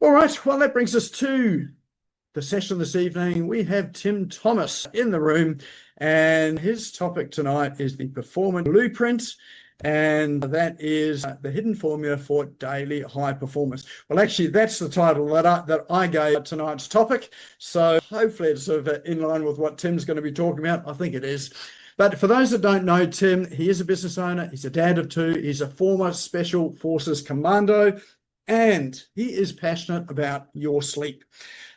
All right, well, that brings us to the session this evening. We have Tim Thomas in the room, and his topic tonight is the performance blueprint, and that is the hidden formula for daily high performance. Well, actually, that's the title that I gave tonight's topic, so hopefully it's sort of in line with what Tim's going to be talking about. I think it is. But for those that don't know Tim, he is a business owner, he's a dad of two, he's a former Special Forces Commando, and he is passionate about your sleep.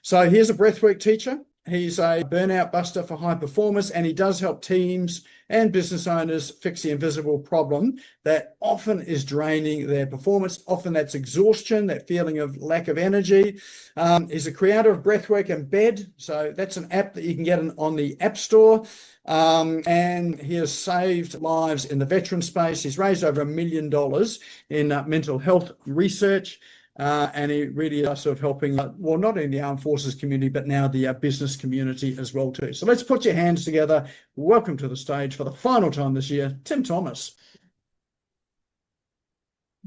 So here's a breathwork teacher. He's a burnout buster for high performers, and he does help teams and business owners fix the invisible problem that often is draining their performance. Often that's exhaustion, that feeling of lack of energy. He's a creator of Breathwork in Bed. So that's an app that you can get on the App Store. And he has saved lives in the veteran space. He's raised over $1 million in mental health research. And he really is sort of helping, well, not only the armed forces community, but now the business community as well too. So let's put your hands together. Welcome to the stage for the final time this year, Tim Thomas.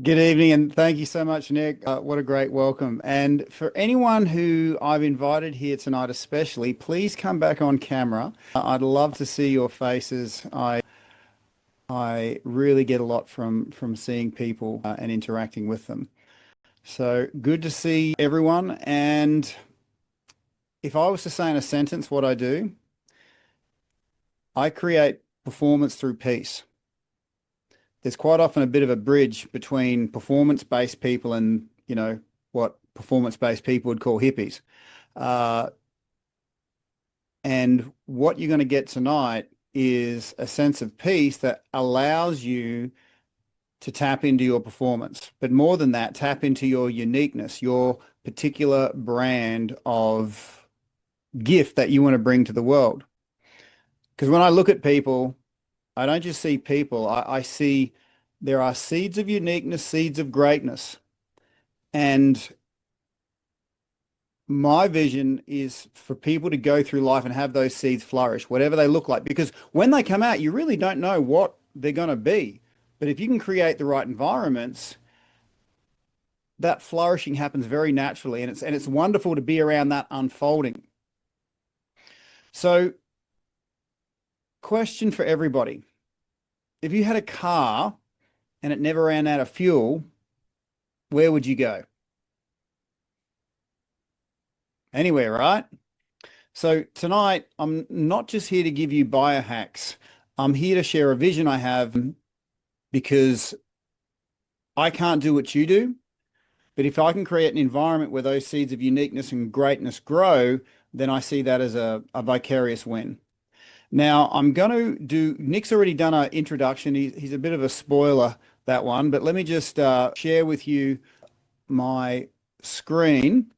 Good evening, and thank you so much, Nick. What a great welcome. And for anyone who I've invited here tonight especially, please come back on camera. I'd love to see your faces. I really get a lot from seeing people and interacting with them. So good to see everyone. And if I was to say in a sentence what I do, I create performance through peace. There's quite often a bit of a bridge between performance-based people and, what performance-based people would call hippies. And what you're going to get tonight is a sense of peace that allows you to tap into your performance. But more than that, tap into your uniqueness, your particular brand of gift that you want to bring to the world. Because when I look at people, I don't just see people, I see there are seeds of uniqueness, seeds of greatness. And my vision is for people to go through life and have those seeds flourish, whatever they look like. Because when they come out, you really don't know what they're going to be. But if you can create the right environments, that flourishing happens very naturally. And it's wonderful to be around that unfolding. So, question for everybody. If you had a car and it never ran out of fuel, where would you go? Anywhere, right? So tonight, I'm not just here to give you biohacks. I'm here to share a vision I have, because I can't do what you do. But if I can create an environment where those seeds of uniqueness and greatness grow, then I see that as a vicarious win. Now, I'm going to do, Nick's already done an introduction. He's a bit of a spoiler, that one, but let me just share with you my screen.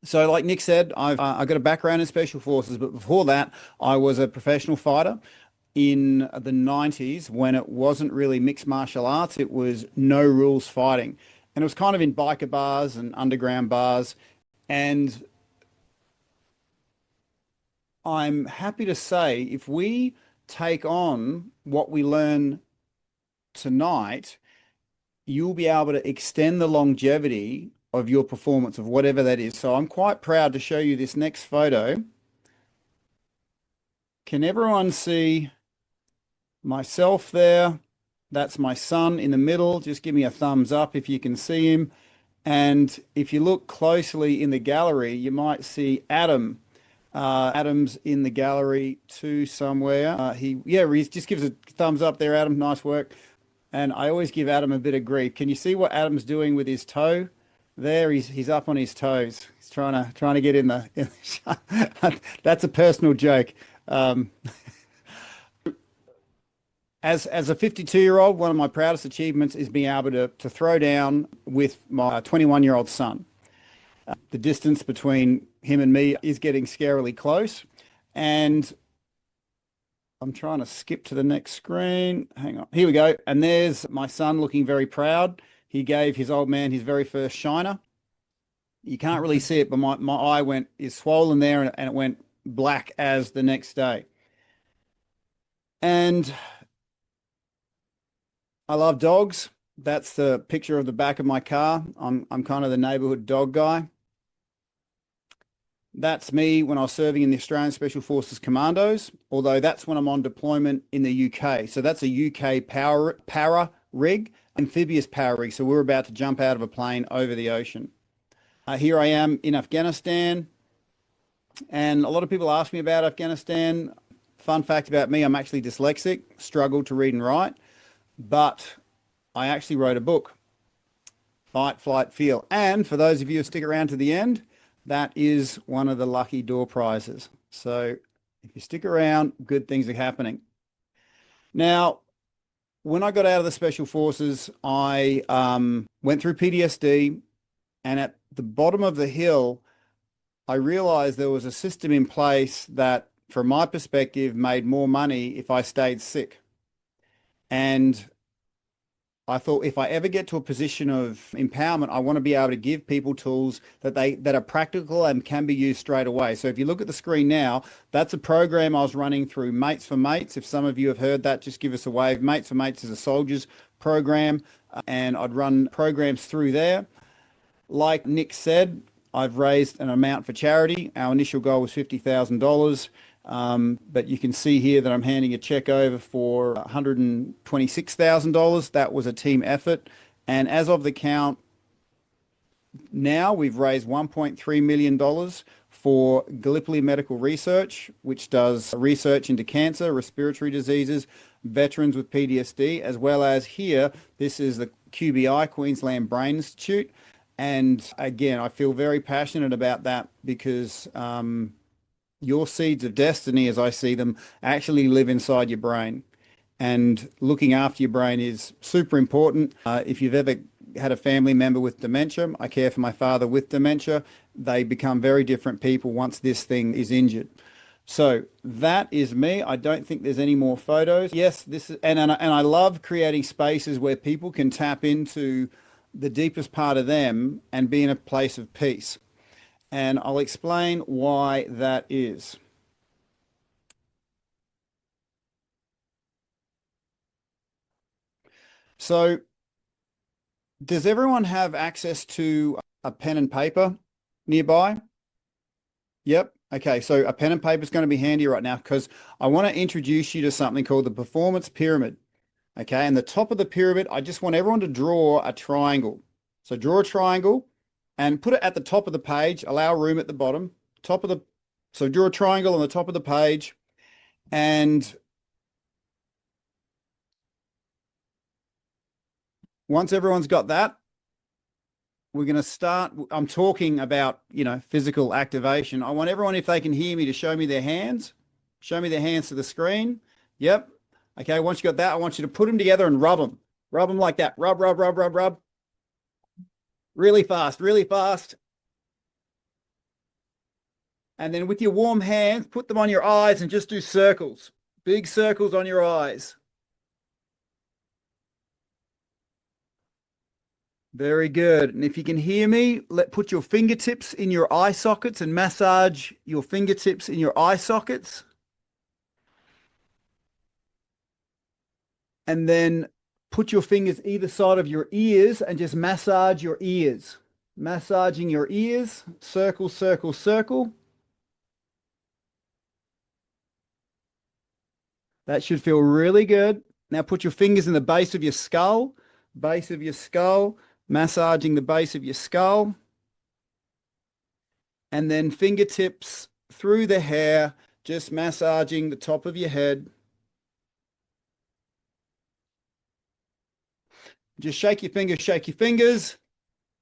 So like Nick said, I've got a background in Special Forces, but before that, I was a professional fighter in the 90s when it wasn't really mixed martial arts. It was no rules fighting. And it was kind of in biker bars and underground bars. And I'm happy to say if we take on what we learn tonight, you'll be able to extend the longevity of your performance of whatever that is. So I'm quite proud to show you this next photo. Can everyone see myself there? That's my son in the middle. Just give me a thumbs up if you can see him. And if you look closely in the gallery, you might see Adam. Adam's in the gallery too somewhere. He just gives a thumbs up there, Adam. Nice work. And I always give Adam a bit of grief. Can you see what Adam's doing with his toe? There, he's up on his toes. He's trying to get in the that's a personal joke. As a 52-year-old, one of my proudest achievements is being able to throw down with my 21-year-old son. The distance between him and me is getting scarily close. And I'm trying to skip to the next screen. Hang on. Here we go. And there's my son looking very proud. He gave his old man his very first shiner. You can't really see it, but my eye is swollen there, and it went black as the next day. And I love dogs. That's the picture of the back of my car. I'm kind of the neighborhood dog guy. That's me when I was serving in the Australian Special Forces Commandos, although that's when I'm on deployment in the UK. So that's a UK para rig, amphibious power rig. So we're about to jump out of a plane over the ocean. Here I am in Afghanistan. And a lot of people ask me about Afghanistan. Fun fact about me, I'm actually dyslexic, struggle to read and write, but I actually wrote a book, Fight, Flight, Feel. And for those of you who stick around to the end, that is one of the lucky door prizes. So if you stick around, good things are happening. Now, when I got out of the Special Forces, I went through PTSD, and at the bottom of the hill, I realized there was a system in place that, from my perspective, made more money if I stayed sick. And I thought, if I ever get to a position of empowerment, I want to be able to give people tools that are practical and can be used straight away. So if you look at the screen now, that's a program I was running through Mates for Mates. If some of you have heard that, just give us a wave. Mates for Mates is a soldiers program, and I'd run programs through there. Like Nick said, I've raised an amount for charity. Our initial goal was $50,000. But you can see here that I'm handing a check over for $126,000. That was a team effort. And as of the count now, we've raised $1.3 million for Gallipoli Medical Research, which does research into cancer, respiratory diseases, veterans with PTSD, as well as here, this is the QBI, Queensland Brain Institute. And again, I feel very passionate about that because your seeds of destiny, as I see them, actually live inside your brain. And looking after your brain is super important. If you've ever had a family member with dementia, I care for my father with dementia, they become very different people once this thing is injured. So that is me. I don't think there's any more photos. Yes, this is, and I love creating spaces where people can tap into the deepest part of them and be in a place of peace. And I'll explain why that is. So, does everyone have access to a pen and paper nearby? Yep. Okay, so a pen and paper is going to be handy right now because I want to introduce you to something called the performance pyramid. Okay, and the top of the pyramid, I just want everyone to draw a triangle. So draw a triangle and put it at the top of the page, allow room at the bottom, so draw a triangle on the top of the page. And once everyone's got that, we're going to start. I'm talking about, physical activation. I want everyone, if they can hear me, to show me their hands. Show me their hands to the screen. Yep. Okay, once you got that, I want you to put them together and rub them. Rub them like that. Rub, rub, rub, rub, rub. Really fast, really fast. And then with your warm hands, put them on your eyes and just do circles. Big circles on your eyes. Very good. And if you can hear me, put your fingertips in your eye sockets and massage your fingertips in your eye sockets. And then put your fingers either side of your ears and just massage your ears. Massaging your ears, circle, circle, circle. That should feel really good. Now put your fingers in the base of your skull, massaging the base of your skull. And then fingertips through the hair, just massaging the top of your head. Just shake your fingers, shake your fingers.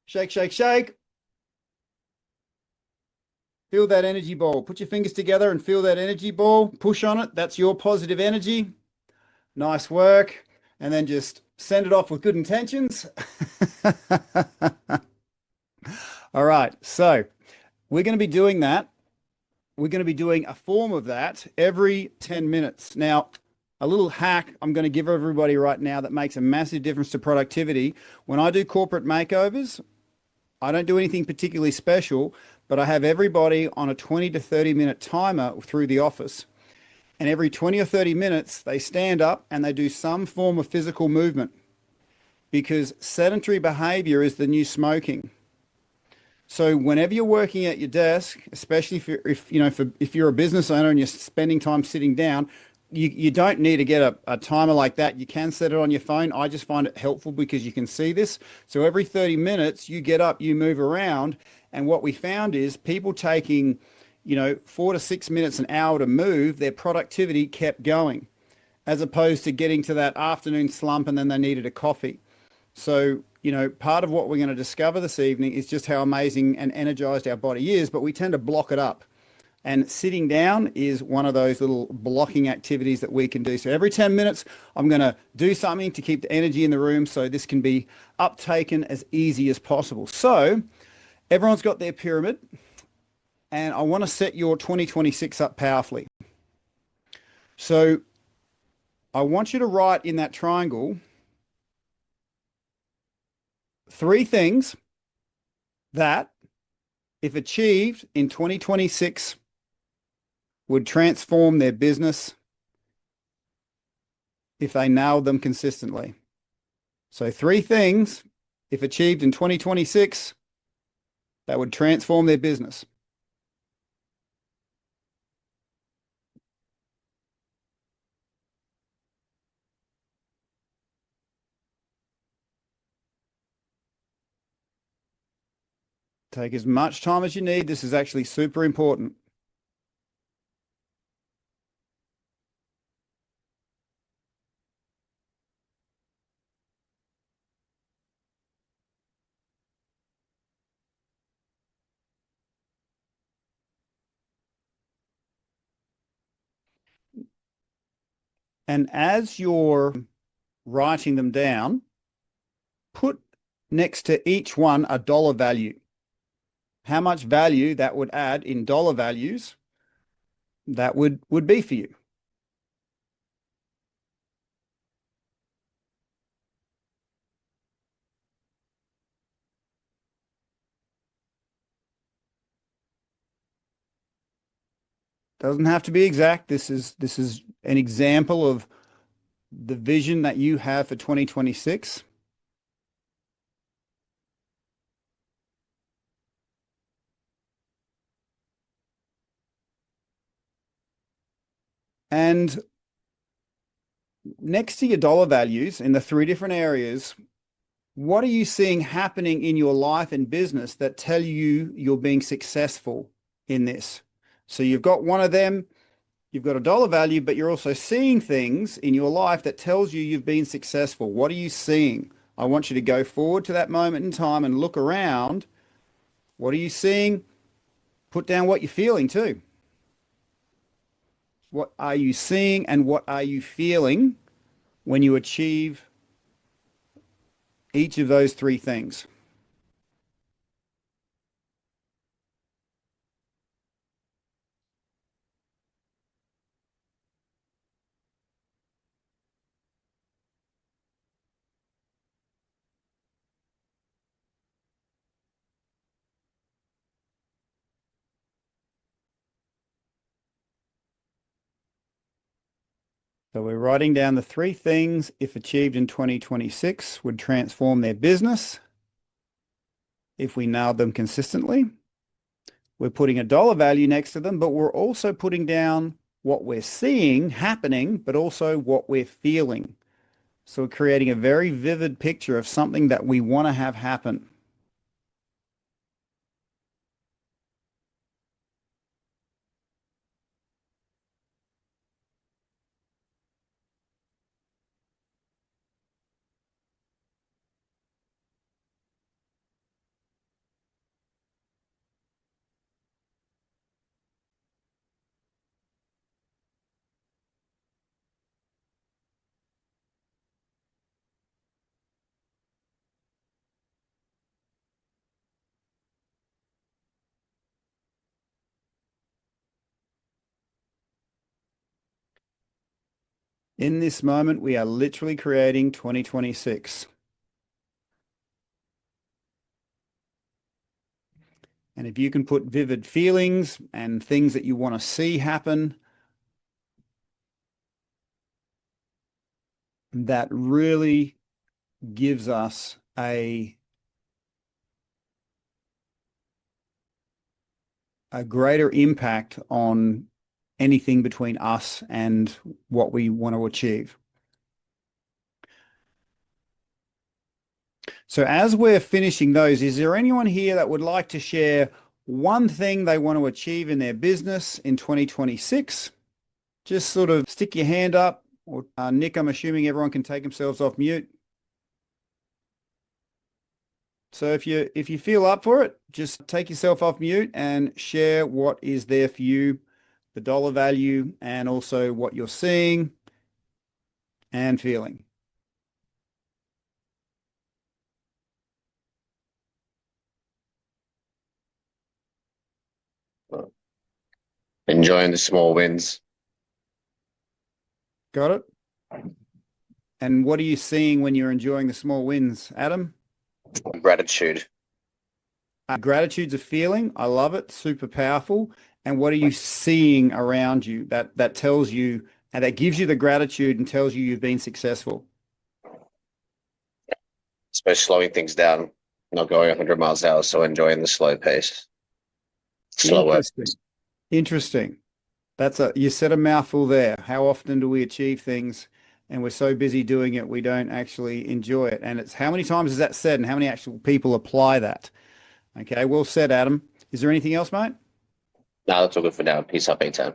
Shake, shake, shake. Feel that energy ball. Put your fingers together and feel that energy ball. Push on it. That's your positive energy. Nice work. And then just send it off with good intentions. All right. So we're going to be doing that. We're going to be doing a form of that every 10 minutes. Now, a little hack I'm going to give everybody right now that makes a massive difference to productivity. When I do corporate makeovers, I don't do anything particularly special, but I have everybody on a 20 to 30 minute timer through the office. And every 20 or 30 minutes, they stand up and they do some form of physical movement. because sedentary behavior is the new smoking. So whenever you're working at your desk, especially if you're a business owner and you're spending time sitting down, you don't need to get a timer like that. You can set it on your phone. I just find it helpful because you can see this. So every 30 minutes, you get up, you move around. And what we found is people taking, 4 to 6 minutes, an hour to move, their productivity kept going, as opposed to getting to that afternoon slump and then they needed a coffee. So, part of what we're going to discover this evening is just how amazing and energized our body is, but we tend to block it up. And sitting down is one of those little blocking activities that we can do. So every 10 minutes, I'm going to do something to keep the energy in the room so this can be uptaken as easy as possible. So everyone's got their pyramid, and I want to set your 2026 up powerfully. So I want you to write in that triangle 3 things that, if achieved in 2026, would transform their business if they nailed them consistently. So 3 things, if achieved in 2026, that would transform their business. Take as much time as you need. This is actually super important. And as you're writing them down, put next to each one a dollar value. How much value that would add in dollar values that would be for you. Doesn't have to be exact. This is an example of the vision that you have for 2026. And next to your dollar values in the 3 different areas, what are you seeing happening in your life and business that tell you you're being successful in this? So you've got one of them, you've got a dollar value, but you're also seeing things in your life that tells you you've been successful. What are you seeing? I want you to go forward to that moment in time and look around. What are you seeing? Put down what you're feeling too. What are you seeing and what are you feeling when you achieve each of those 3 things? So we're writing down the 3 things, if achieved in 2026, would transform their business if we nailed them consistently. We're putting a dollar value next to them, but we're also putting down what we're seeing happening, but also what we're feeling. So we're creating a very vivid picture of something that we want to have happen. In this moment, we are literally creating 2026. And if you can put vivid feelings and things that you want to see happen, that really gives us a greater impact on anything between us and what we want to achieve. So as we're finishing those, is there anyone here that would like to share one thing they want to achieve in their business in 2026? Just sort of stick your hand up, or Nick, I'm assuming everyone can take themselves off mute. So if you feel up for it, just take yourself off mute and share what is there for you, the dollar value, and also what you're seeing and feeling. Enjoying the small wins. Got it? And what are you seeing when you're enjoying the small wins, Adam? Gratitude. Gratitude's a feeling. I love it. Super powerful. And what are you seeing around you that tells you, and that gives you the gratitude and tells you you've been successful? Especially slowing things down, not going 100 miles an hour, so enjoying the slow pace. Slower. Interesting. You said a mouthful there. How often do we achieve things and we're so busy doing it, we don't actually enjoy it? And it's how many times is that said and how many actual people apply that? Okay, well said, Adam. Is there anything else, mate? No, that's all good for now. Peace up, A-Town.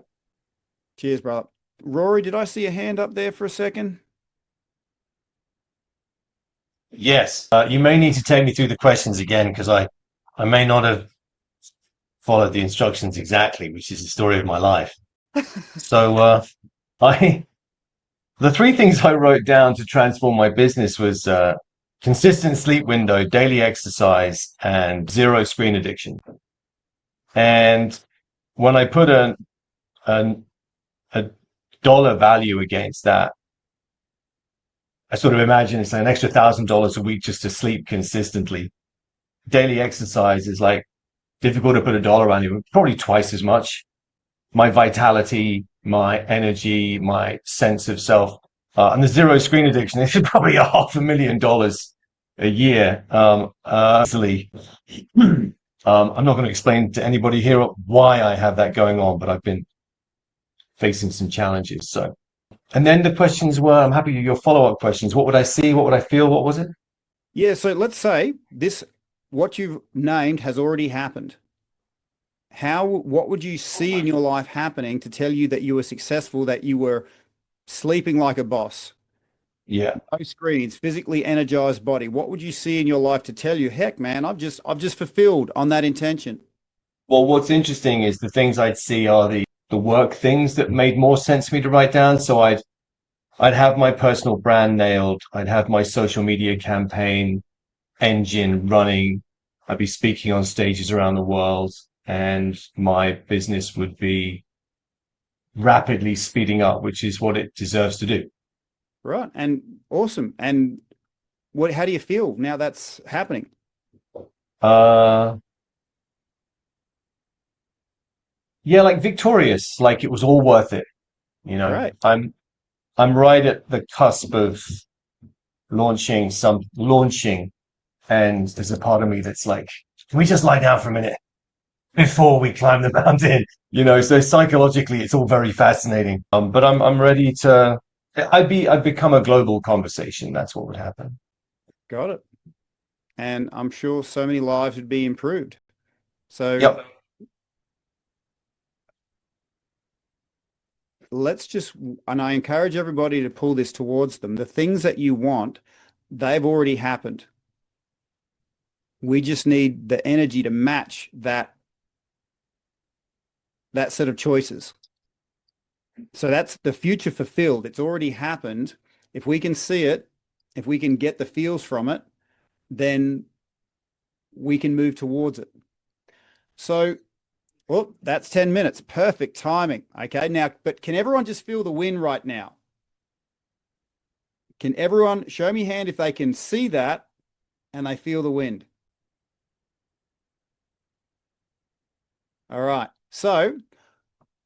Cheers, brother. Rory, did I see a hand up there for a second? Yes. You may need to take me through the questions again because I may not have followed the instructions exactly, which is the story of my life. So the three things I wrote down to transform my business was consistent sleep window, daily exercise, and zero screen addiction. And when I put a dollar value against that, I sort of imagine it's an extra $1,000 a week just to sleep consistently. Daily exercise is like difficult to put a dollar on it, probably twice as much. My vitality, my energy, my sense of self, and the zero screen addiction, this is probably $500,000 a year. Easily. I'm not going to explain to anybody here why I have that going on, but I've been facing some challenges. So, and then the questions were, I'm happy with your follow-up questions. What would I see? What would I feel? What was it? Yeah. So let's say what you've named has already happened. What would you see in your life happening to tell you that you were successful, that you were sleeping like a boss? Yeah. No screens, physically energized body. What would you see in your life to tell you, heck, man, I've just fulfilled on that intention? Well, what's interesting is the things I'd see are the work things that made more sense for me to write down. So I'd have my personal brand nailed. I'd have my social media campaign engine running. I'd be speaking on stages around the world, and my business would be rapidly speeding up, which is what it deserves to do. Right. And awesome. And how do you feel now that's happening? Yeah, like victorious, like it was all worth it. You know, Right. I'm right at the cusp of launching, and there's a part of me that's like, can we just lie down for a minute before we climb the mountain? You know, so psychologically it's all very fascinating. But I'm ready to I'd become a global conversation. That's what would happen. Got it. And I'm sure so many lives would be improved. So Yep. and I encourage everybody to pull this towards them. The things that you want, they've already happened. We just need the energy to match that set of choices. So that's the future fulfilled. It's already happened. If we can see it, if we can get the feels from it, then we can move towards it. So, well, that's 10 minutes. Perfect timing. Okay. Now, but can everyone just feel the wind right now? Can everyone show me hand if they can see that and they feel the wind? All right. So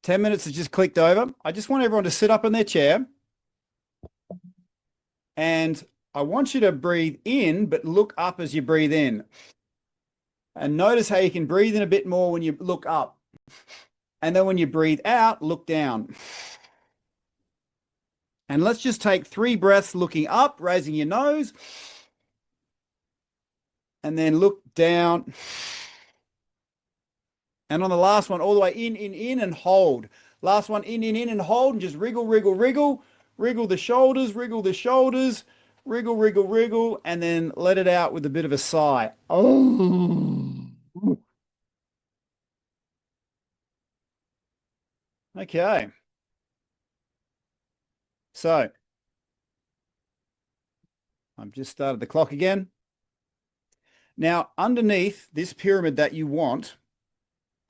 10 minutes has just clicked over. I just want everyone to sit up in their chair. And I want you to breathe in, but look up as you breathe in. And notice how you can breathe in a bit more when you look up. And then when you breathe out, look down. And let's just take 3 breaths looking up, raising your nose. And then look down. And on the last one, all the way in, and hold. Last one, in, and hold, and just wriggle, wriggle, wriggle. Wriggle the shoulders, wriggle the shoulders. Wriggle, wriggle, wriggle, and then let it out with a bit of a sigh. Oh. Okay. So, I've just started the clock again. Now, underneath this pyramid that you want,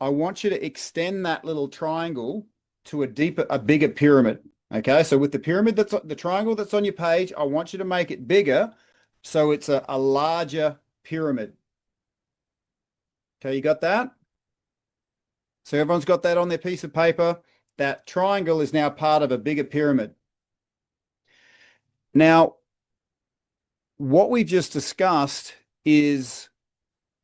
I want you to extend that little triangle to a bigger pyramid. Okay, so with the pyramid the triangle that's on your page, I want you to make it bigger so it's a larger pyramid. Okay, you got that? So everyone's got that on their piece of paper. That triangle is now part of a bigger pyramid. Now, what we've just discussed is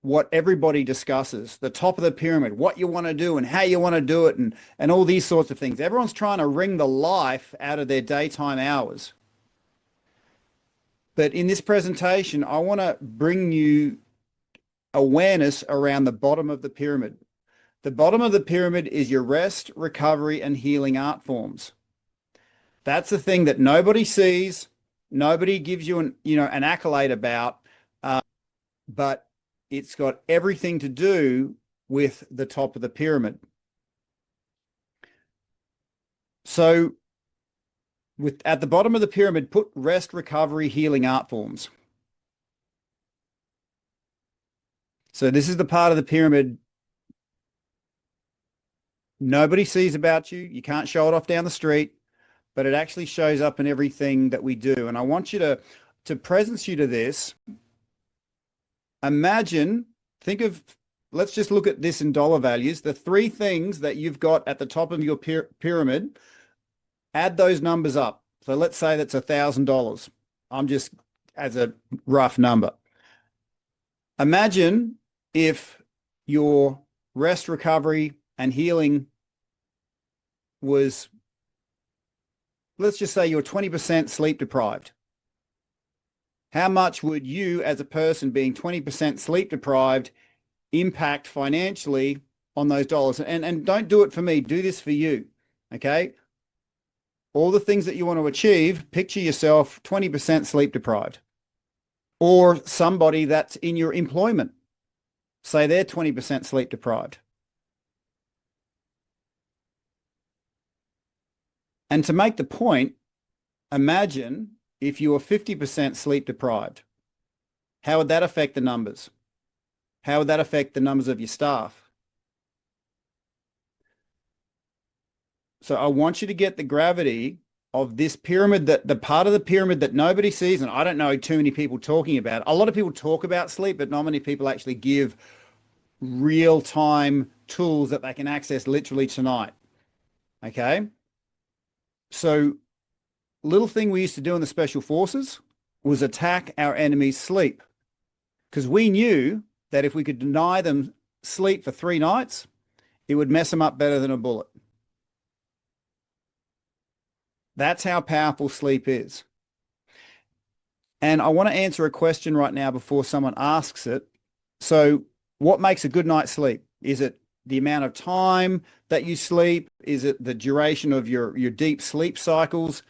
what everybody discusses, the top of the pyramid, what you want to do and how you want to do it, and all these sorts of things. Everyone's trying to wring the life out of their daytime hours. But in this presentation, I want to bring you awareness around the bottom of the pyramid. The bottom of the pyramid is your rest, recovery, and healing art forms. That's the thing that nobody sees, nobody gives you an accolade about, but it's got everything to do with the top of the pyramid. So at the bottom of the pyramid, put rest, recovery, healing art forms. So this is the part of the pyramid nobody sees about you. You can't show it off down the street, but it actually shows up in everything that we do. And I want you to presence you to this. Imagine, let's just look at this in dollar values. The 3 things that you've got at the top of your pyramid, add those numbers up. So let's say that's $1,000. I'm just as a rough number. Imagine if your rest, recovery, and healing was, let's just say you're 20% sleep deprived. How much would you, as a person being 20% sleep deprived, impact financially on those dollars? And don't do it for me. Do this for you. Okay? All the things that you want to achieve, picture yourself 20% sleep deprived. Or somebody that's in your employment. Say they're 20% sleep deprived. And to make the point, imagine if you were 50% sleep deprived. How would that affect the numbers? How would that affect the numbers of your staff? So I want you to get the gravity of this pyramid, the part of the pyramid that nobody sees, and I don't know too many people talking about. A lot of people talk about sleep, but not many people actually give real-time tools that they can access literally tonight. Okay? So little thing we used to do in the special forces was attack our enemy's sleep, because we knew that if we could deny them sleep for 3 nights, it would mess them up better than a bullet. That's how powerful sleep is. And I want to answer a question right now before someone asks it. So what makes a good night's sleep? Is it the amount of time that you sleep? Is it the duration of your deep sleep cycles?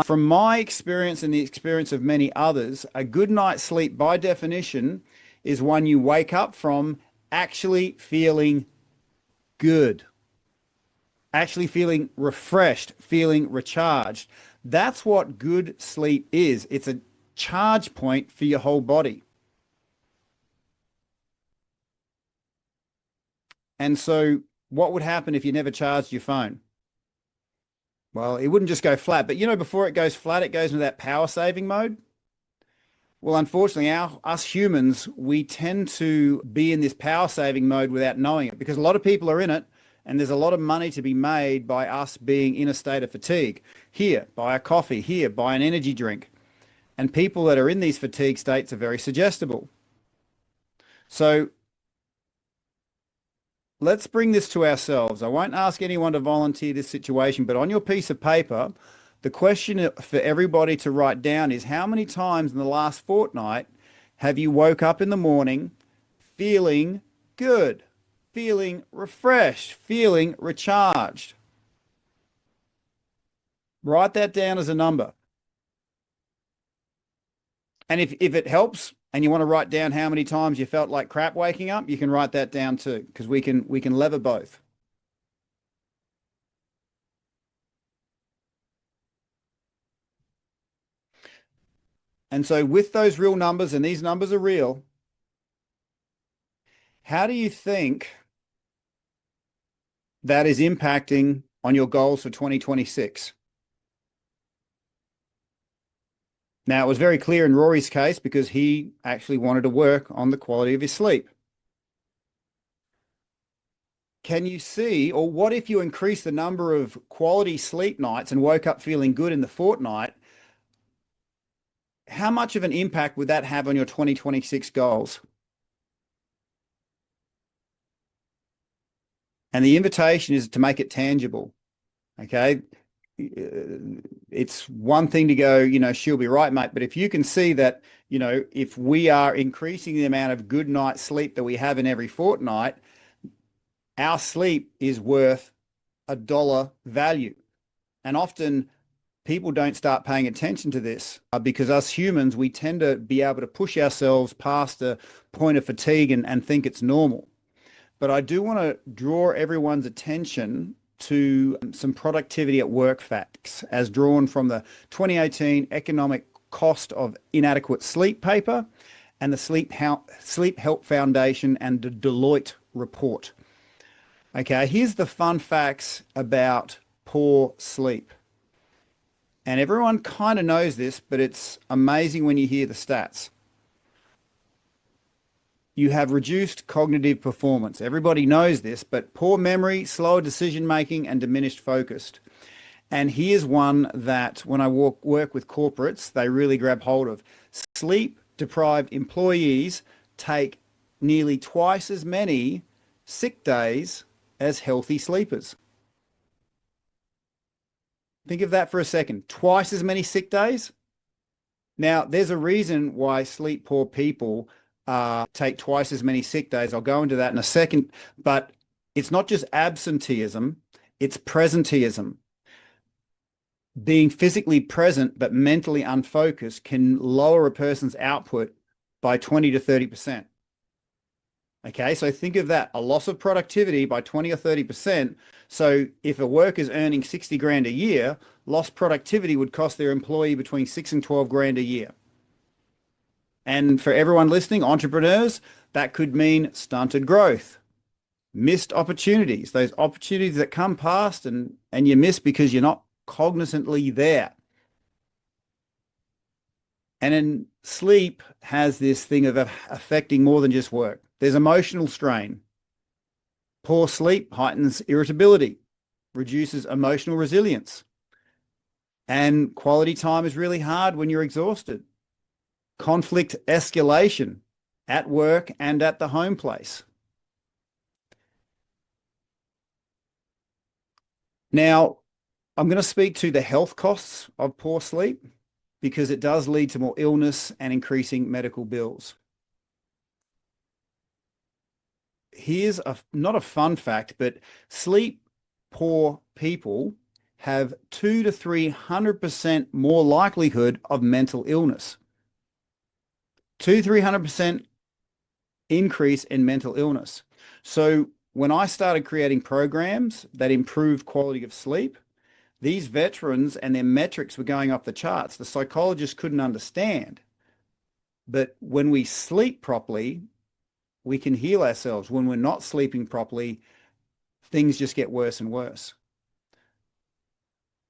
From my experience and the experience of many others, a good night's sleep by definition is one you wake up from actually feeling good, actually feeling refreshed, feeling recharged. That's what good sleep is. It's a charge point for your whole body. And so what would happen if you never charged your phone? Well, it wouldn't just go flat, but before it goes flat, it goes into that power saving mode. Well, unfortunately, us humans, we tend to be in this power saving mode without knowing it, because a lot of people are in it, and there's a lot of money to be made by us being in a state of fatigue. Here, buy a coffee. Here, buy an energy drink. And people that are in these fatigue states are very suggestible. So let's bring this to ourselves. I won't ask anyone to volunteer this situation, but on your piece of paper, the question for everybody to write down is, how many times in the last fortnight have you woke up in the morning feeling good, feeling refreshed, feeling recharged? Write that down as a number. And if it helps and you want to write down how many times you felt like crap waking up, you can write that down too, because we can lever both. And so with those real numbers, and these numbers are real, how do you think that is impacting on your goals for 2026? Now, it was very clear in Rory's case because he actually wanted to work on the quality of his sleep. Can you see, or what if you increase the number of quality sleep nights and woke up feeling good in the fortnight? How much of an impact would that have on your 2026 goals? And the invitation is to make it tangible. Okay. It's one thing to go, she'll be right, mate. But if you can see that, if we are increasing the amount of good night sleep that we have in every fortnight, our sleep is worth $1 value. And often people don't start paying attention to this because us humans, we tend to be able to push ourselves past the point of fatigue and think it's normal. But I do want to draw everyone's attention to some productivity at work facts as drawn from the 2018 Economic Cost of Inadequate Sleep paper and the Sleep Help Foundation and the Deloitte report. Okay, here's the fun facts about poor sleep. And everyone kind of knows this, but it's amazing when you hear the stats. You have reduced cognitive performance. Everybody knows this, but poor memory, slower decision-making, and diminished focus. And here's one that when I work with corporates, they really grab hold of. Sleep-deprived employees take nearly twice as many sick days as healthy sleepers. Think of that for a second. Twice as many sick days. Now, there's a reason why sleep-poor people take twice as many sick days. I'll go into that in a second, but it's not just absenteeism, it's presenteeism. Being physically present but mentally unfocused can lower a person's output by 20 to 30%. Okay, so think of that, a loss of productivity by 20 or 30%. So if a worker's earning 60 grand a year, lost productivity would cost their employee between 6 and 12 grand a year. And for everyone listening, entrepreneurs, that could mean stunted growth, missed opportunities, those opportunities that come past and you miss because you're not cognizantly there. And then sleep has this thing of affecting more than just work. There's emotional strain. Poor sleep heightens irritability, reduces emotional resilience. And quality time is really hard when you're exhausted. Conflict escalation at work and at the home place. Now, I'm going to speak to the health costs of poor sleep because it does lead to more illness and increasing medical bills. Here's not a fun fact, but sleep poor people have 200 to 300% more likelihood of mental illness. 200 to 300% increase in mental illness. So when I started creating programs that improved quality of sleep, these veterans and their metrics were going off the charts. The psychologists couldn't understand. But when we sleep properly, we can heal ourselves. When we're not sleeping properly, things just get worse and worse.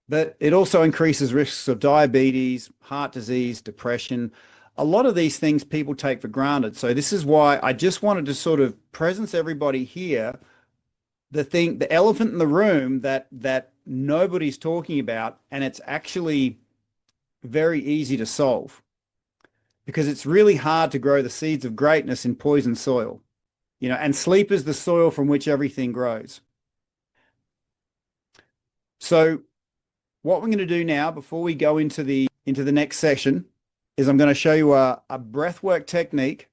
But it also increases risks of diabetes, heart disease, depression. A lot of these things people take for granted. So this is why I just wanted to sort of presence everybody here the elephant in the room that nobody's talking about, and it's actually very easy to solve. because it's really hard to grow the seeds of greatness in poison soil, you know, and sleep is the soil from which everything grows. So what we're going to do now, before we go into the next session, is I'm going to show you a breathwork technique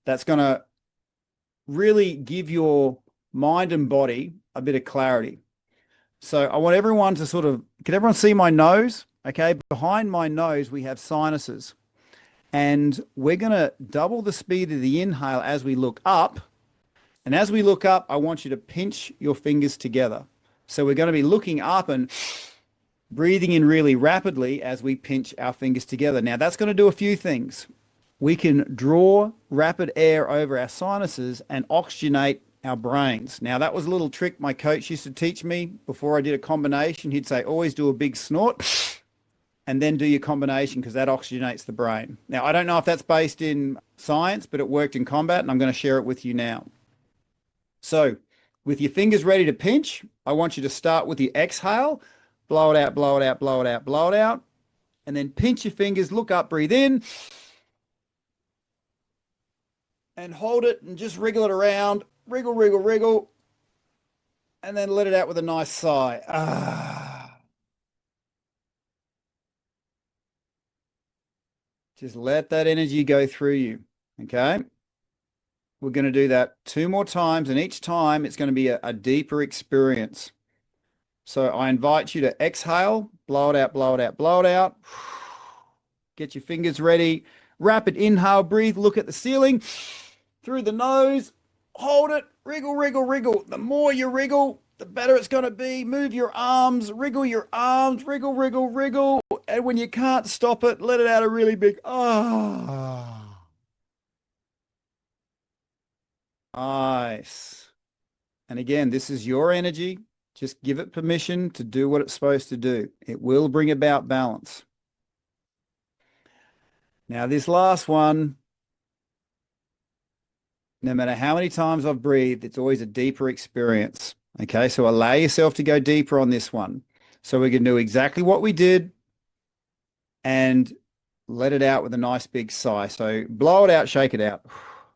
that's going to really give your mind and body a bit of clarity. So I want everyone to sort of, can everyone see my nose? Okay, behind my nose, we have sinuses. And we're going to double the speed of the inhale as we look up. And as we look up, I want you to pinch your fingers together. So we're going to be looking up and breathing in really rapidly as we pinch our fingers together. Now, that's going to do a few things. We can draw rapid air over our sinuses and oxygenate our brains. Now, that was a little trick my coach used to teach me before I did a combination. He'd say, always do a big snort and then do your combination, because that oxygenates the brain. Now, I don't know if that's based in science, but it worked in combat, and I'm going to share it with you now. So with your fingers ready to pinch, I want you to start with your exhale. Blow it out, blow it out, blow it out, blow it out. And then pinch your fingers, look up, breathe in. And hold it and just wriggle it around. Wriggle, wriggle, wriggle. And then let it out with a nice sigh. Just let that energy go through you, okay? We're going to do that 2 more times, and each time it's going to be a deeper experience. So I invite you to exhale, blow it out, blow it out, blow it out. Get your fingers ready. Rapid inhale, breathe, look at the ceiling. Through the nose, hold it, wriggle, wriggle, wriggle. The more you wriggle, the better it's going to be. Move your arms, wriggle, wriggle, wriggle. And when you can't stop it, let it out a really big ah. Nice. And again, this is your energy. Just give it permission to do what it's supposed to do. It will bring about balance. Now, this last one, no matter how many times I've breathed, it's always a deeper experience. Okay, so allow yourself to go deeper on this one. So we can do exactly what we did and let it out with a nice big sigh. So blow it out, shake it out.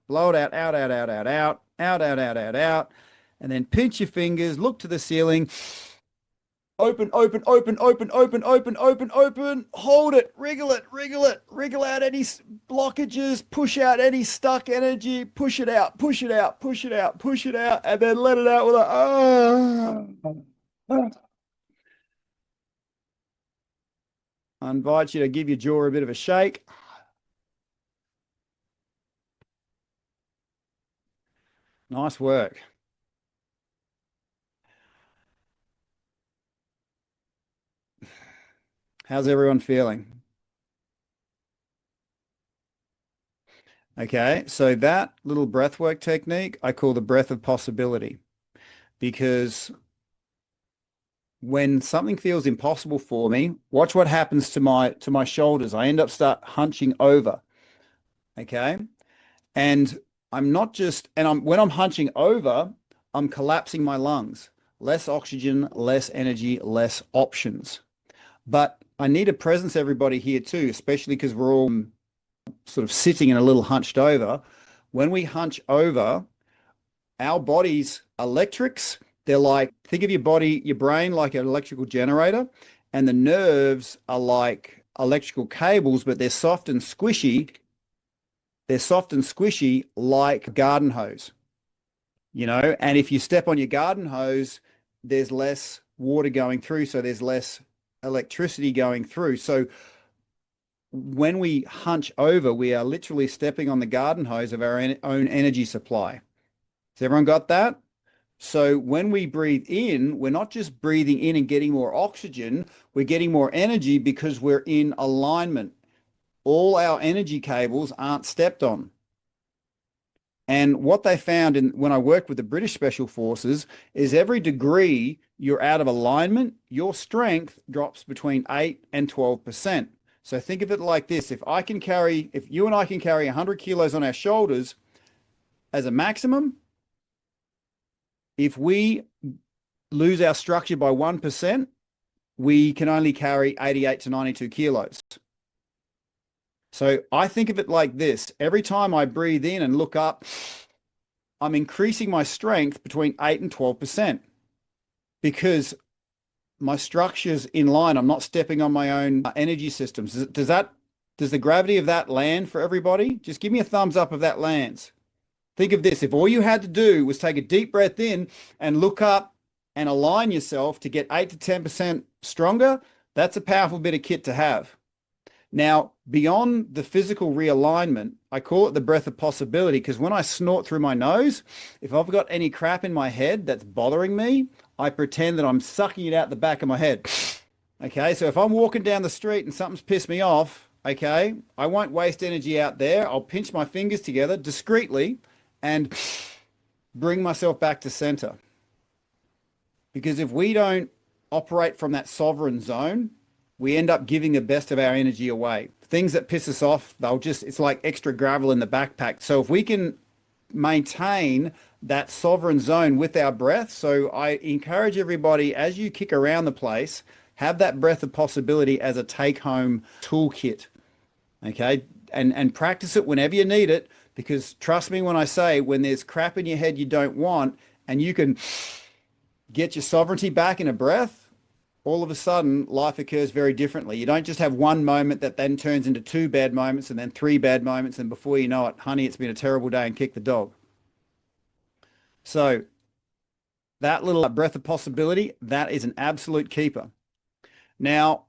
Blow it out, out, out, out, out, out, out, out, out, out, out. And then pinch your fingers, look to the ceiling. Open, open, open, open, open, open, open, open. Hold it, wriggle it, wriggle it. Wriggle out any blockages, push out any stuck energy, push it out, push it out, push it out, push it out, and then let it out with a I invite you to give your jaw a bit of a shake. Nice work. How's everyone feeling? Okay, so that little breathwork technique I call the breath of possibility, because when something feels impossible for me, watch what happens to my shoulders. I end up start hunching over. Okay, and I'm not just, and when I'm hunching over, I'm collapsing my lungs. Less oxygen, less energy, less options. But I need to presence everybody here too, especially because we're all sort of sitting and a little hunched over. When we hunch over, our body's electrics, they're like, think of your body, your brain like an electrical generator, and the nerves are like electrical cables, but they're soft and squishy. They're soft and squishy like a garden hose, you know, and if you step on your garden hose, there's less water going through, so there's less electricity going through. So when we hunch over, we are literally stepping on the garden hose of our own energy supply. Has everyone got that? So when we breathe in, we're not just breathing in and getting more oxygen, we're getting more energy because we're in alignment. All our energy cables aren't stepped on. And what they found when I worked with the British Special Forces is every degree you're out of alignment, your strength drops between 8 and 12%. So think of it like this. If you and I can carry 100 kilos on our shoulders as a maximum, if we lose our structure by 1%, we can only carry 88 to 92 kilos. So I think of it like this. Every time I breathe in and look up, I'm increasing my strength between 8 and 12% because my structure's in line. I'm not stepping on my own energy systems. Does the gravity of that land for everybody? Just give me a thumbs up if that lands. Think of this. If all you had to do was take a deep breath in and look up and align yourself to get 8 to 10% stronger, that's a powerful bit of kit to have. Now, beyond the physical realignment, I call it the breath of possibility because when I snort through my nose, if I've got any crap in my head that's bothering me, I pretend that I'm sucking it out the back of my head. Okay, so if I'm walking down the street and something's pissed me off, okay, I won't waste energy out there. I'll pinch my fingers together discreetly and bring myself back to center. Because if we don't operate from that sovereign zone, we end up giving the best of our energy away. Things that piss us off, it's like extra gravel in the backpack. So if we can maintain that sovereign zone with our breath, so I encourage everybody, as you kick around the place, have that breath of possibility as a take-home toolkit, okay? And practice it whenever you need it, because trust me when I say, when there's crap in your head you don't want, and you can get your sovereignty back in a breath, all of a sudden life occurs very differently. You don't just have one moment that then turns into 2 bad moments and then 3 bad moments, and before you know it, honey, it's been a terrible day and kick the dog. So that little breath of possibility, that is an absolute keeper. Now,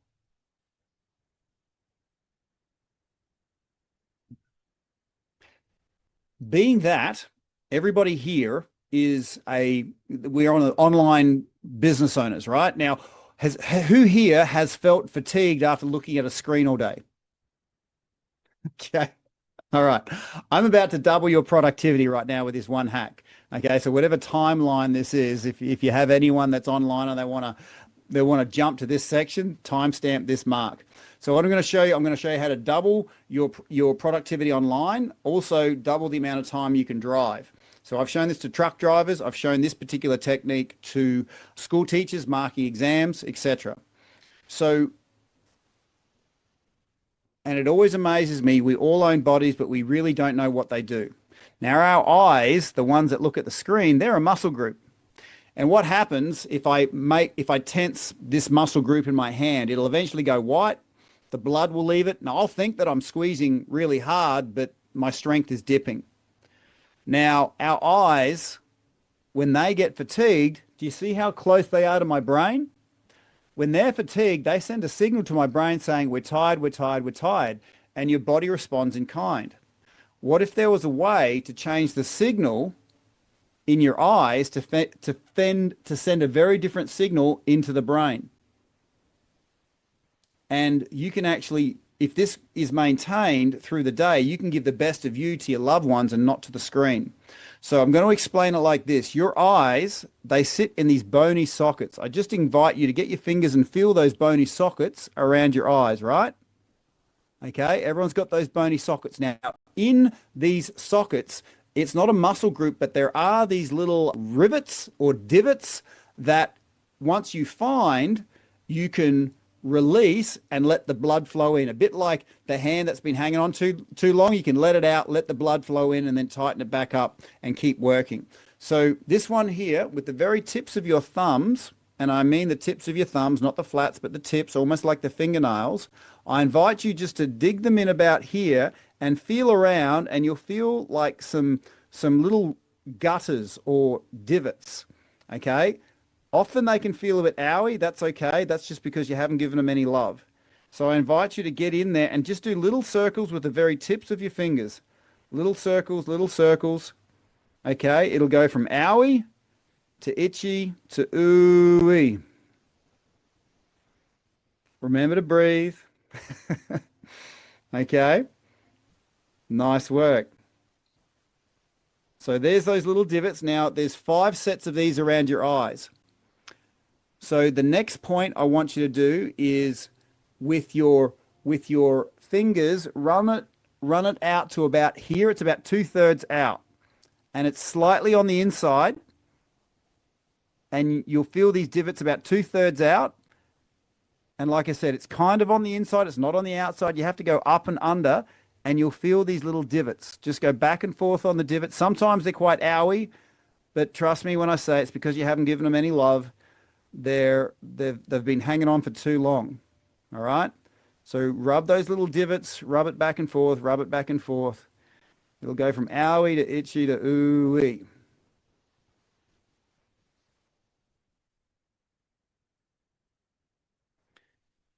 being that everybody here we're on online business owners, right? Now, who here has felt fatigued after looking at a screen all day? Okay. All right. I'm about to double your productivity right now with this one hack. Okay. So whatever timeline this is, if you have anyone that's online and they want to jump to this section, timestamp this mark. So what I'm going to show you how to double your productivity online, also double the amount of time you can drive. So I've shown this to truck drivers. I've shown this particular technique to school teachers marking exams, etc. So, and it always amazes me, we all own bodies, but we really don't know what they do. Now our eyes, the ones that look at the screen, they're a muscle group. And what happens if I tense this muscle group in my hand, it'll eventually go white, the blood will leave it, and I'll think that I'm squeezing really hard, but my strength is dipping. Now, our eyes, when they get fatigued, do you see how close they are to my brain? When they're fatigued, they send a signal to my brain saying, we're tired, we're tired, we're tired, and your body responds in kind. What if there was a way to change the signal in your eyes to send a very different signal into the brain? And you can actually, if this is maintained through the day, you can give the best of you to your loved ones and not to the screen. So I'm going to explain it like this. Your eyes, they sit in these bony sockets. I just invite you to get your fingers and feel those bony sockets around your eyes, right? Okay, everyone's got those bony sockets. Now, in these sockets, it's not a muscle group, but there are these little rivets or divots that once you find, you can release and let the blood flow in. A bit like the hand that's been hanging on too long, you can let it out, let the blood flow in, and then tighten it back up and keep working. So this one here, with the very tips of your thumbs, and I mean the tips of your thumbs, not the flats, but the tips, almost like the fingernails, I invite you just to dig them in about here and feel around, and you'll feel like some little gutters or divots, okay? Often they can feel a bit owy. That's okay. That's just because you haven't given them any love. So I invite you to get in there and just do little circles with the very tips of your fingers. Little circles, little circles. Okay, it'll go from owy to itchy to ooey. Remember to breathe. Okay, nice work. So there's those little divots. Now there's 5 sets of these around your eyes. So the next point I want you to do is with your fingers, run it out to about here. It's about 2/3 out, and it's slightly on the inside, and you'll feel these divots about 2/3 out. And like I said, it's kind of on the inside. It's not on the outside. You have to go up and under, and you'll feel these little divots. Just go back and forth on the divots. Sometimes they're quite owy, but trust me when I say it's because you haven't given them any love. They've been hanging on for too long. All right. So rub those little divots, rub it back and forth, rub it back and forth. It'll go from owie to itchy to ooey.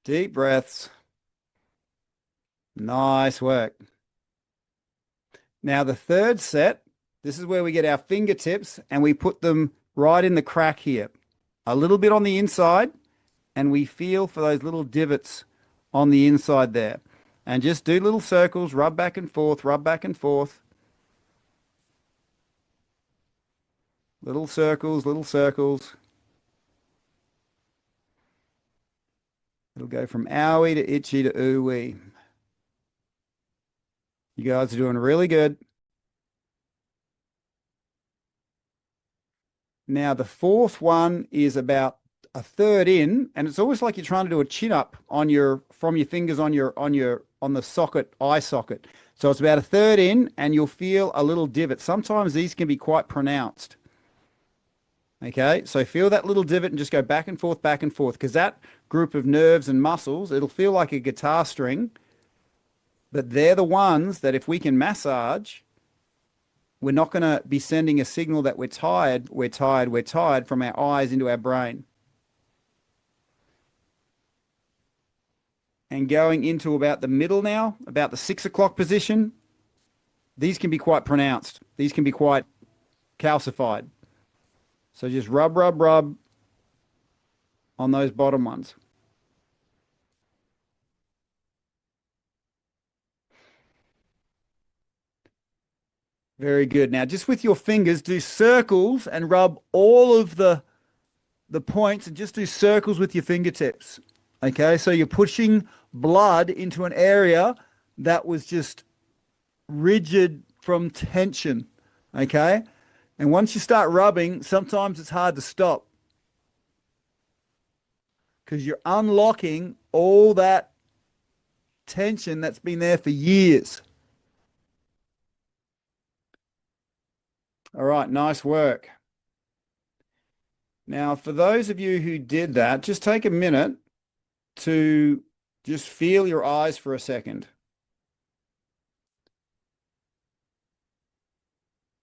Deep breaths. Nice work. Now the third set, this is where we get our fingertips and we put them right in the crack here. A little bit on the inside, and we feel for those little divots on the inside there. And just do little circles, rub back and forth, rub back and forth. Little circles, little circles. It'll go from owie to itchy to ooey. You guys are doing really good. Now the fourth one is about a third in, and it's almost like you're trying to do a chin up on from your fingers on the socket, eye socket. So it's about a third in, and you'll feel a little divot. Sometimes these can be quite pronounced. Okay, so feel that little divot and just go back and forth, because that group of nerves and muscles, it'll feel like a guitar string, but they're the ones that if we can massage, we're not going to be sending a signal that we're tired from our eyes into our brain. And going into about the middle now, about the 6 o'clock position, these can be quite pronounced. These can be quite calcified. So just rub, rub, rub on those bottom ones. Very good. Now, just with your fingers, do circles and rub all of the points, and just do circles with your fingertips. Okay, so you're pushing blood into an area that was just rigid from tension. Okay, and once you start rubbing, sometimes it's hard to stop because you're unlocking all that tension that's been there for years. All right, nice work. Now, for those of you who did that, just take a minute to just feel your eyes for a second.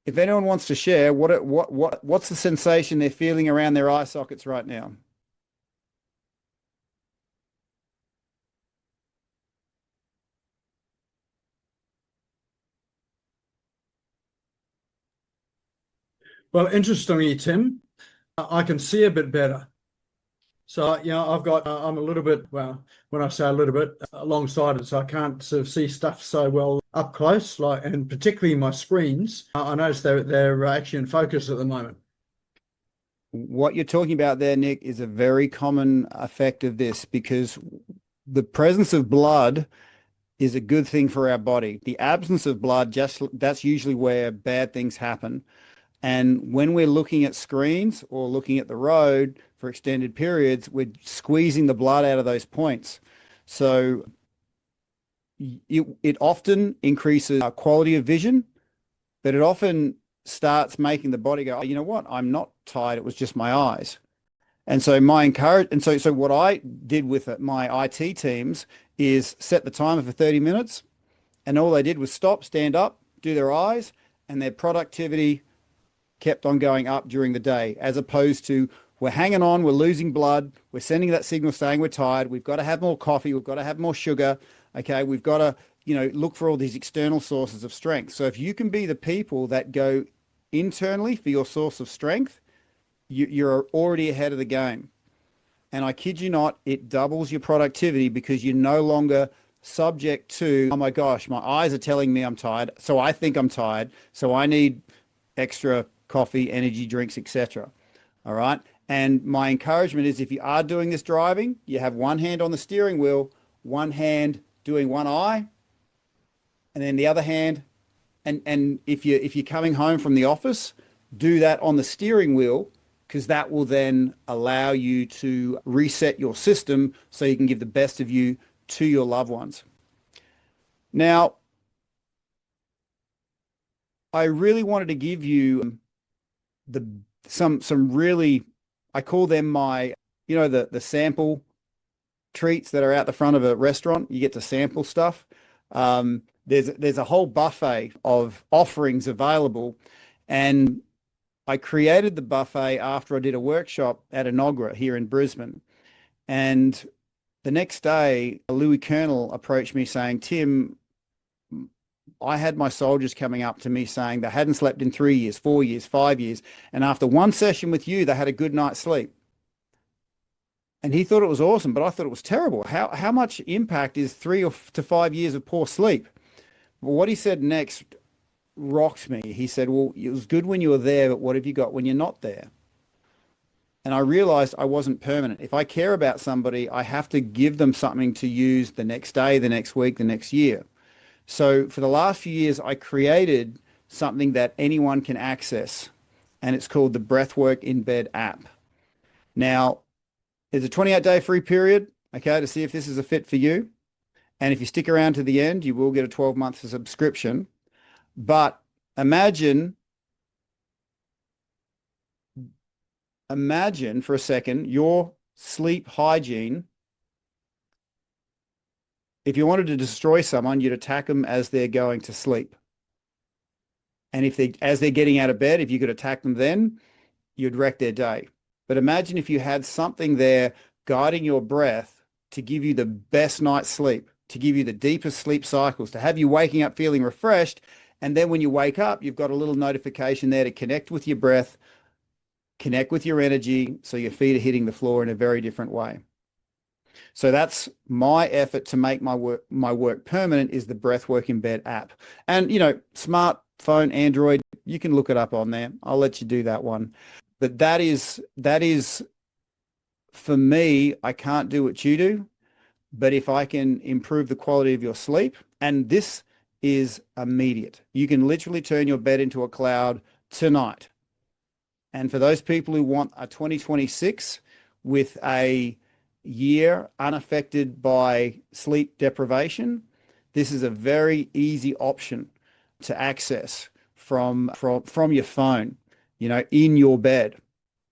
If anyone wants to share, what's the sensation they're feeling around their eye sockets right now? Well, interestingly, Tim, I can see a bit better. So, I'm a little bit, well, when I say a little bit, long-sighted, so I can't sort of see stuff so well up close, and particularly my screens. I notice they're actually in focus at the moment. What you're talking about there, Nick, is a very common effect of this, because the presence of blood is a good thing for our body. The absence of blood, that's usually where bad things happen. And when we're looking at screens or looking at the road for extended periods, we're squeezing the blood out of those points. So it often increases our quality of vision, but it often starts making the body go, oh, you know what? I'm not tired. It was just my eyes. And so so what I did with my IT teams is set the timer for 30 minutes, and all they did was stop, stand up, do their eyes, and their productivity kept on going up during the day, as opposed to we're hanging on, we're losing blood, we're sending that signal saying we're tired, we've got to have more coffee, we've got to have more sugar, okay, we've got to, look for all these external sources of strength. So if you can be the people that go internally for your source of strength, you're already ahead of the game. And I kid you not, it doubles your productivity because you're no longer subject to, oh my gosh, my eyes are telling me I'm tired, so I think I'm tired, so I need extra coffee, energy drinks, etc. All right. And my encouragement is, if you are doing this driving, you have one hand on the steering wheel, one hand doing one eye, and then the other hand. And if you're coming home from the office, do that on the steering wheel because that will then allow you to reset your system so you can give the best of you to your loved ones. Now, I really wanted to give you some really, I call them my, the sample treats that are out the front of a restaurant. You get to sample stuff. There's a whole buffet of offerings available, and I created the buffet after I did a workshop at Enogra here in Brisbane. And the next day, Louis Colonel approached me saying, Tim, I had my soldiers coming up to me saying they hadn't slept in 3 years, 4 years, 5 years. And after one session with you, they had a good night's sleep. And he thought it was awesome, but I thought it was terrible. How much impact is 3 to 5 years of poor sleep? Well, what he said next rocked me. He said, well, it was good when you were there, but what have you got when you're not there? And I realized I wasn't permanent. If I care about somebody, I have to give them something to use the next day, the next week, the next year. So for the last few years, I created something that anyone can access, and it's called the Breathwork in Bed app. Now, there's a 28-day free period, okay, to see if this is a fit for you. And if you stick around to the end, you will get a 12-month subscription. But imagine for a second your sleep hygiene. If you wanted to destroy someone, you'd attack them as they're going to sleep. And as they're getting out of bed, if you could attack them then, you'd wreck their day. But imagine if you had something there guiding your breath to give you the best night's sleep, to give you the deepest sleep cycles, to have you waking up feeling refreshed. And then when you wake up, you've got a little notification there to connect with your breath, connect with your energy, so your feet are hitting the floor in a very different way. So that's my effort to make my work permanent, is the Breathwork in Bed app. And, smartphone, Android, you can look it up on there. I'll let you do that one. But that is for me, I can't do what you do, but if I can improve the quality of your sleep, and this is immediate. You can literally turn your bed into a cloud tonight. And for those people who want a 2026 with a year unaffected by sleep deprivation, this is a very easy option to access from your phone, in your bed.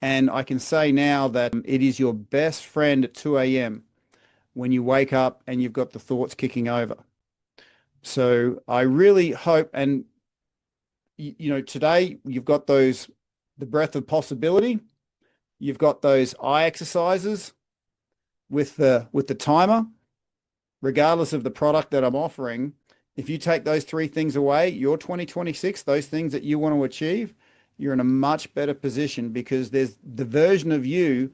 And I can say now that it is your best friend at 2 a.m. when you wake up and you've got the thoughts kicking over. So I really hope, and today you've got the breath of possibility, you've got those eye exercises with the timer, regardless of the product that I'm offering. If you take those 3 things away, your 2026, those things that you want to achieve, you're in a much better position, because there's the version of you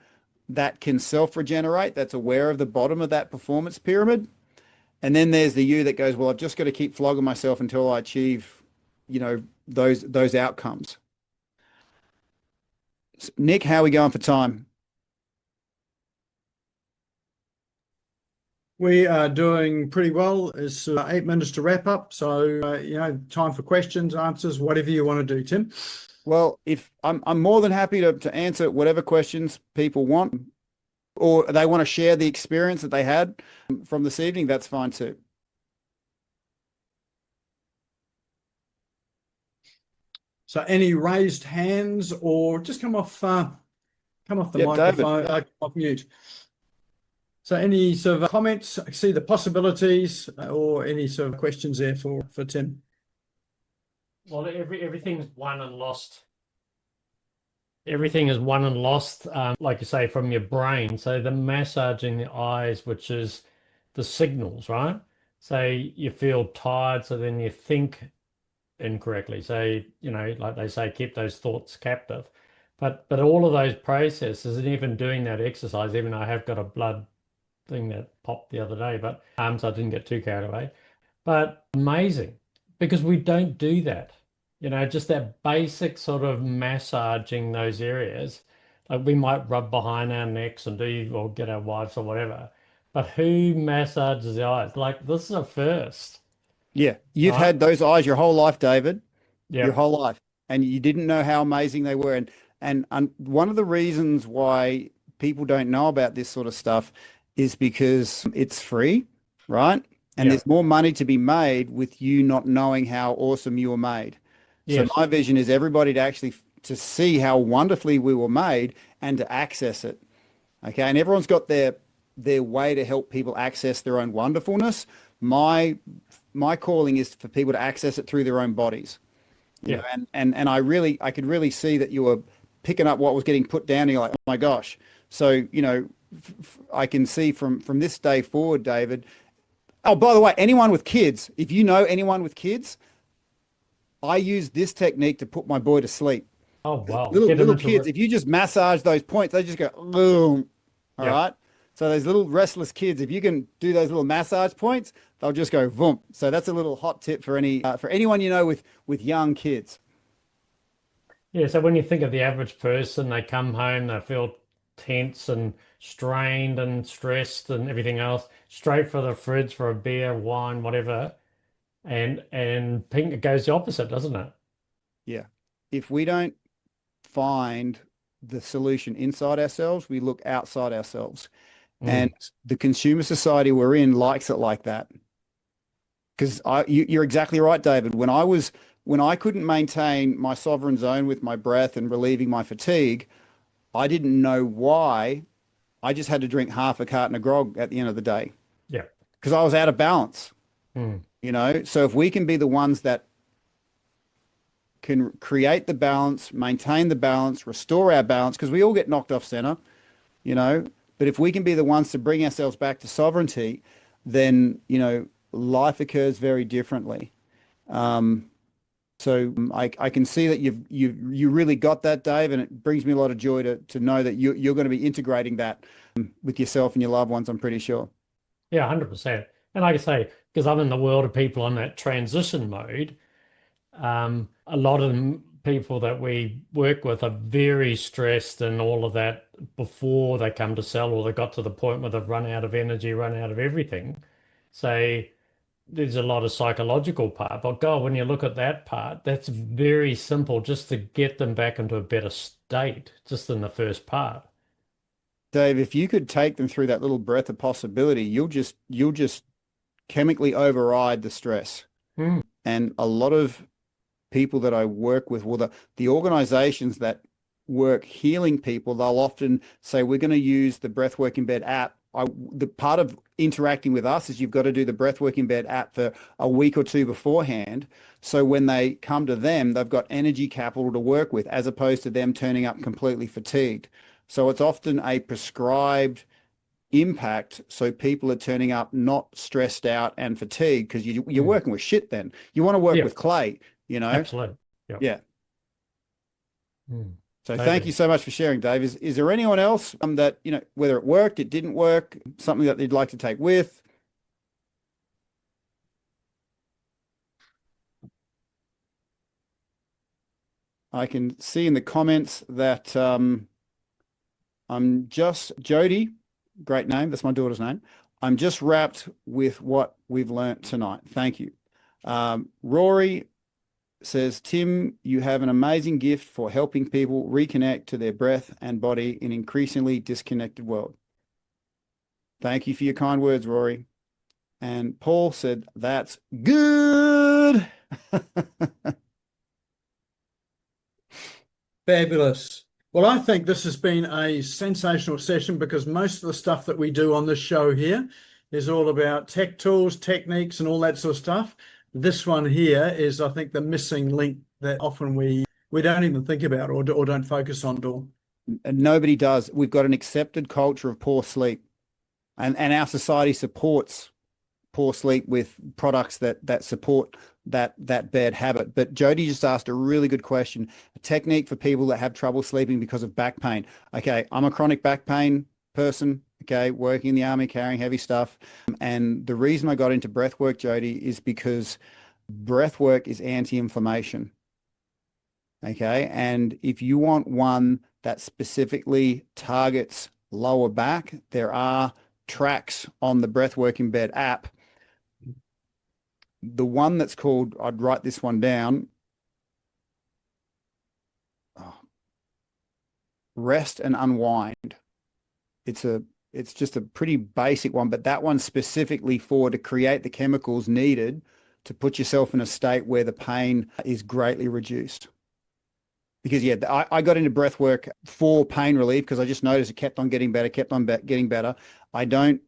that can self-regenerate, that's aware of the bottom of that performance pyramid. And then there's the you that goes, well, I've just got to keep flogging myself until I achieve, those outcomes. Nick, how are we going for time? We are doing pretty well. It's 8 minutes to wrap up. So, time for questions, answers, whatever you want to do, Tim. Well, if I'm more than happy to answer whatever questions people want, or they want to share the experience that they had from this evening, that's fine too. So any raised hands, or just come off the microphone, come off mute. So any sort of comments, see the possibilities, or any sort of questions there for Tim? Well, everything's won and lost. Everything is won and lost, like you say, from your brain. So the massaging the eyes, which is the signals, right? So you feel tired, so then you think incorrectly. So, like they say, keep those thoughts captive. But all of those processes, and even doing that exercise, even I have got a blood thing that popped the other day, but so I didn't get too carried away. But amazing, because we don't do that. Just that basic sort of massaging those areas. Like we might rub behind our necks or get our wives or whatever. But who massages the eyes? Like, this is a first. Yeah. You've had those eyes your whole life, David. Yeah. Your whole life. And you didn't know how amazing they were. And And one of the reasons why people don't know about this sort of stuff is because it's free, right? And Yeah. there's more money to be made with you not knowing how awesome you were made. So Yes. my vision is everybody to actually to see how wonderfully we were made and to access it. Okay. And everyone's got their way to help people access their own wonderfulness. My calling is for people to access it through their own bodies. You know, Yeah. and I could really see that you were picking up what was getting put down, and you're like, oh my gosh. So, you know, I can see from this day forward, David. Oh, by the way, anyone with kids, if you know anyone with kids, I use this technique to put my boy to sleep. Oh, wow. Little Get them little into kids, if you just massage those points, they just go boom. All yeah. right. So those little restless kids, if you can do those little massage points, they'll just go boom. So that's a little hot tip for anyone you know with young kids. Yeah. So when you think of the average person, they come home, they feel tense and strained and stressed and everything else, straight for the fridge for a beer, wine, whatever. And pink, it goes the opposite, doesn't it? Yeah. If we don't find the solution inside ourselves, we look outside ourselves. And Mm. the consumer society we're in likes it like that. Because you're exactly right, David. When I couldn't maintain my sovereign zone with my breath and relieving my fatigue, I didn't know why. I just had to drink half a carton of grog at the end of the day Yeah. because I was out of balance, Mm. you know? So if we can be the ones that can create the balance, maintain the balance, restore our balance, because we all get knocked off center, you know? But if we can be the ones to bring ourselves back to sovereignty, then, you know, life occurs very differently. So I can see that you really got that, Dave, and it brings me a lot of joy to know that you're going to be integrating that with yourself and your loved ones, I'm pretty sure. Yeah, 100%. And like I say, because I'm in the world of people on that transition mode, a lot of them people that we work with are very stressed and all of that before they come to sell, or they got to the point where they've run out of energy, run out of everything. So there's a lot of psychological part. But God, when you look at that part, that's very simple just to get them back into a better state, just in the first part. Dave, if you could take them through that little breath of possibility, you'll just chemically override the stress. Mm. And a lot of people that I work with, well, the organizations that work healing people, they'll often say, we're going to use the Breathwork in Bed app. The part of interacting with us is you've got to do the Breathwork in Bed app for a week or two beforehand. So when they come to them, they've got energy capital to work with, as opposed to them turning up completely fatigued. So it's often a prescribed impact. So people are turning up not stressed out and fatigued because you're Mm. working with shit then. You want to work Yeah, with clay, you know? absolutely. Yeah. Yeah. Mm. So thank you Totally. so much for sharing, Dave. Is there anyone else that, you know, whether it worked, it didn't work, something that they'd like to take with? I can see in the comments that I'm just Jody, great name. That's my daughter's name. I'm just wrapped with what we've learnt tonight. Thank you. Rory says, Tim, you have an amazing gift for helping people reconnect to their breath and body in an increasingly disconnected world. Thank you for your kind words, Rory. And Paul said, that's good. Fabulous. Well, I think this has been a sensational session because most of the stuff that we do on this show here is all about tech tools, techniques, and all that sort of stuff. This one here is, I think, the missing link that often we don't even think about or don't focus on, Dawn. And nobody does. We've got an accepted culture of poor sleep, and our society supports poor sleep with products that support that bad habit. But Jody just asked a really good question, a technique for people that have trouble sleeping because of back pain. Okay, I'm a chronic back pain person, okay, working in the army, carrying heavy stuff. And the reason I got into breath work, Jody, is because breath work is anti-inflammation. Okay, and if you want one that specifically targets lower back, there are tracks on the Breathwork in Bed app. The one that's called, I'd write this one down. Oh, rest and unwind. It's just a pretty basic one, but that one's specifically to create the chemicals needed to put yourself in a state where the pain is greatly reduced. Because I got into breath work for pain relief because I just noticed it kept on getting better, getting better. I don't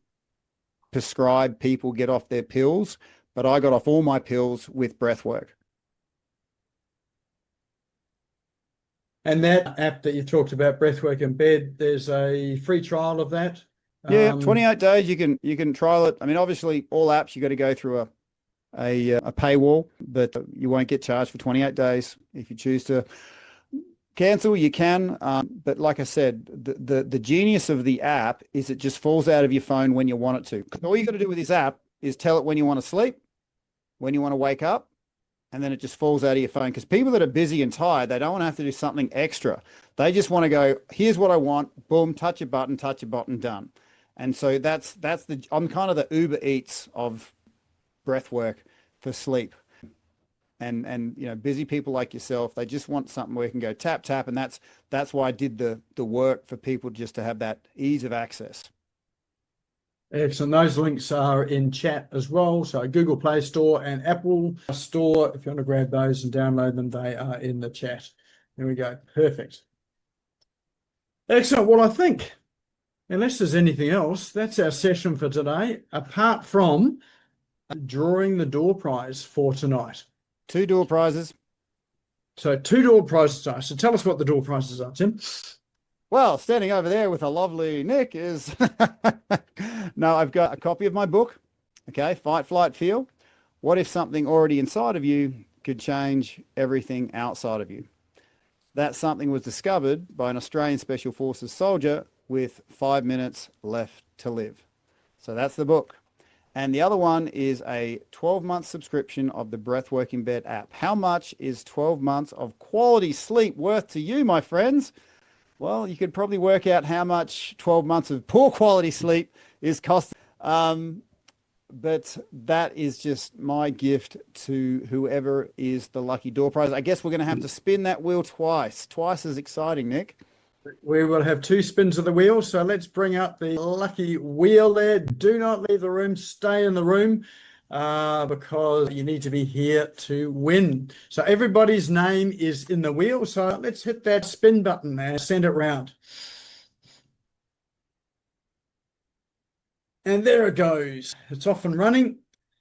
prescribe people get off their pills, but I got off all my pills with breath work. And that app that you talked about, Breathwork in Bed, there's a free trial of that. Yeah, 28 days you can trial it. I mean, obviously, all apps you got to go through a paywall, but you won't get charged for 28 days. If you choose to cancel, you can. But like I said, the genius of the app is it just falls out of your phone when you want it to. 'Cause all you got to do with this app is tell it when you want to sleep, when you want to wake up, and then it just falls out of your phone. Because people that are busy and tired, they don't want to have to do something extra. They just want to go, here's what I want, boom, touch a button, done. And so I'm kind of the Uber Eats of breath work for sleep. And busy people like yourself, they just want something where you can go tap, tap. And that's why I did the work for people just to have that ease of access. Excellent. Those links are in chat as well. So Google Play Store and Apple Store, if you want to grab those and download them, they are in the chat. There we go. Perfect. Excellent. Well, I think, unless there's anything else, that's our session for today, apart from drawing the door prize for tonight. 2 door prizes. So 2 door prizes tonight. So tell us what the door prizes are, Tim. Well, standing over there with a lovely Nick is no, I've got a copy of my book. Okay, Fight, Flight, Feel. What if something already inside of you could change everything outside of you? That something was discovered by an Australian Special Forces soldier with 5 minutes left to live. So that's the book. And the other one is a 12-month subscription of the Breathwork in Bed app. How much is 12 months of quality sleep worth to you, my friends? Well, you could probably work out how much 12 months of poor quality sleep is costing. But that is just my gift to whoever is the lucky door prize. I guess we're going to have to spin that wheel twice as exciting, Nick. We will have 2 spins of the wheel. So let's bring up the lucky wheel there. Do not leave the room. Stay in the room because you need to be here to win. So everybody's name is in the wheel. So let's hit that spin button and send it round. And there it goes. It's off and running.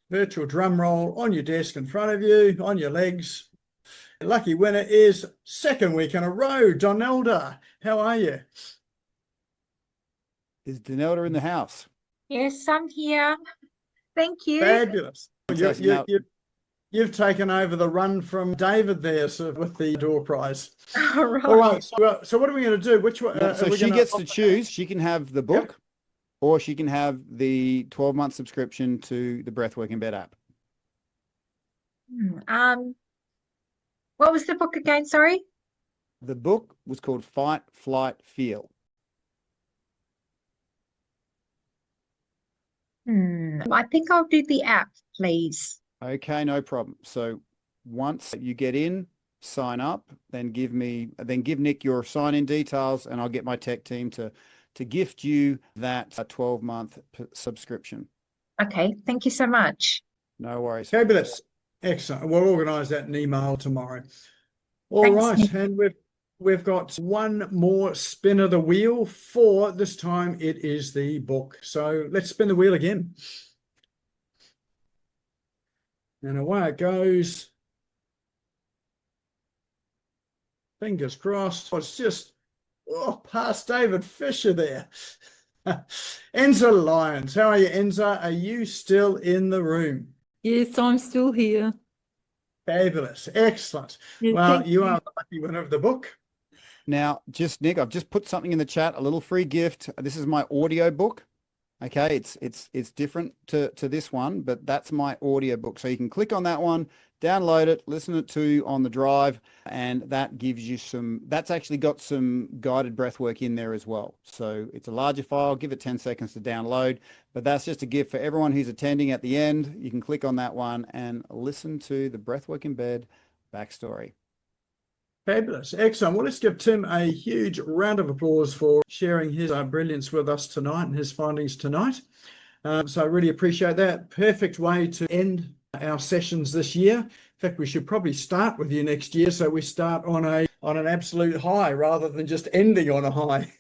Virtual drum roll on your desk in front of you, on your legs. The lucky winner is 2nd week in a row, Donelda. How are you? Is Donelda in the house? Yes, I'm here. Thank you. Fabulous. Now- You've taken over the run from David there with the door prize. All right. All right. So what are we going to do? Which one? So she gets to choose. She can have the book or she can have the 12-month subscription to the Breathwork in Bed app. What was the book again? Sorry. The book was called Fight, Flight, Feel. I think I'll do the app, please. Okay, no problem. So once you get in, sign up, then give Nick your sign-in details, and I'll get my tech team to gift you that 12-month subscription. Okay, thank you so much. No worries. Fabulous. Excellent. We'll organise that in email tomorrow. All Thanks, right, Nick. and we've got one more spin of the wheel. For this time, it is the book. So let's spin the wheel again. And away it goes. Fingers crossed. It's just past David Fisher there. Enza Lyons. How are you, Enza? Are you still in the room? Yes, I'm still here. Fabulous. Excellent. Yeah, Well, thank you are the lucky winner of the book. Now, Nick, I've just put something in the chat, a little free gift. This is my audio book. Okay, it's different to this one, but that's my audio book. So you can click on that one, download it, listen it to on the drive, and that gives you that's actually got some guided breath work in there as well. So it's a larger file, give it 10 seconds to download, but that's just a gift for everyone who's attending at the end. You can click on that one and listen to the Breathwork in Bed backstory. Fabulous. Excellent. Well, let's give Tim a huge round of applause for sharing his brilliance with us tonight and his findings tonight. So I really appreciate that. Perfect way to end our sessions this year. In fact, we should probably start with you next year, so we start on an absolute high rather than just ending on a high.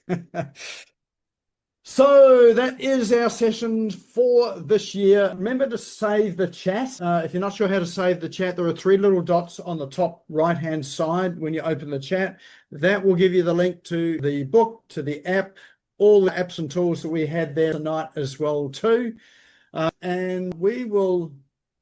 So that is our session for this year. Remember to save the chat. If you're not sure how to save the chat, there are 3 little dots on the top right-hand side when you open the chat. That will give you the link to the book, to the app, all the apps and tools that we had there tonight as well too. And we will...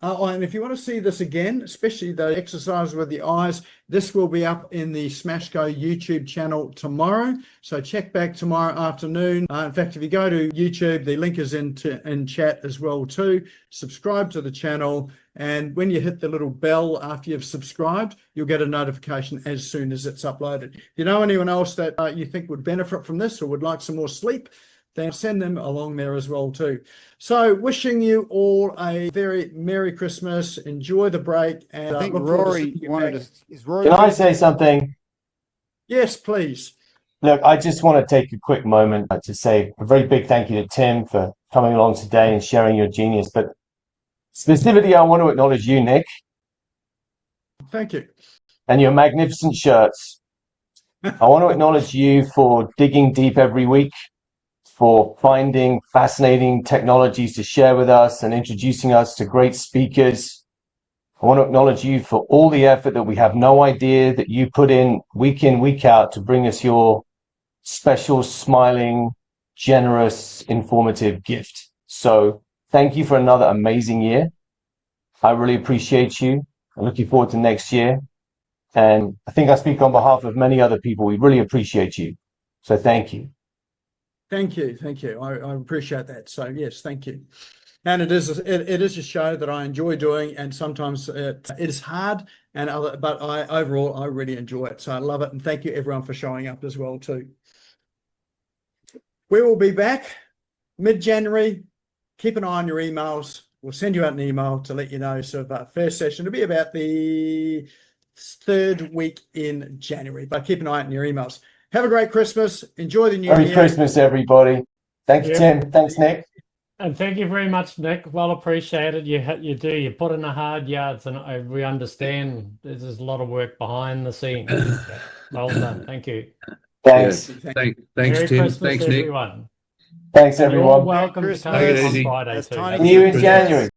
and if you want to see this again, especially the exercise with the eyes, this will be up in the Smash Go YouTube channel tomorrow. So check back tomorrow afternoon. In fact, if you go to YouTube, the link is in chat as well too. Subscribe to the channel. And when you hit the little bell after you've subscribed, you'll get a notification as soon as it's uploaded. If you know anyone else that you think would benefit from this or would like some more sleep, then send them along there as well too. So wishing you all a very Merry Christmas. Enjoy the break. And I think look forward to Rory seeing you wanted back. to. Is Rory? Can I say something? Yes, please. Look, I just want to take a quick moment to say a very big thank you to Tim for coming along today and sharing your genius. But specifically, I want to acknowledge you, Nick, Thank you. and your magnificent shirts. I want to acknowledge you for digging deep every week, for finding fascinating technologies to share with us and introducing us to great speakers. I want to acknowledge you for all the effort that we have no idea that you put in, week out, to bring us your special, smiling, generous, informative gift. So thank you for another amazing year. I really appreciate you. I'm looking forward to next year. And I think I speak on behalf of many other people. We really appreciate you. So thank you. Thank you. Thank you. I appreciate that. So yes, thank you. And it is a show that I enjoy doing, and sometimes it is hard, but overall I really enjoy it. So I love it, and thank you everyone for showing up as well too. We will be back mid-January. Keep an eye on your emails. We'll send you out an email to let you know. So first session will be about the 3rd week in January, but keep an eye on your emails. Have a great Christmas. Enjoy the new year. Merry Christmas, everybody. Thank you, Yeah. Tim. Thanks, Nick. And thank you very much, Nick. Well appreciated. You do. You put in the hard yards, and we understand there's a lot of work behind the scenes. Well done. Thank you. Thanks. Yeah. Thanks, Merry Tim. Christmas, Thanks, Nick. everyone. Thanks, You're all everyone. welcome to come Take it on easy. Friday That's too. tiny See you in Christmas. January.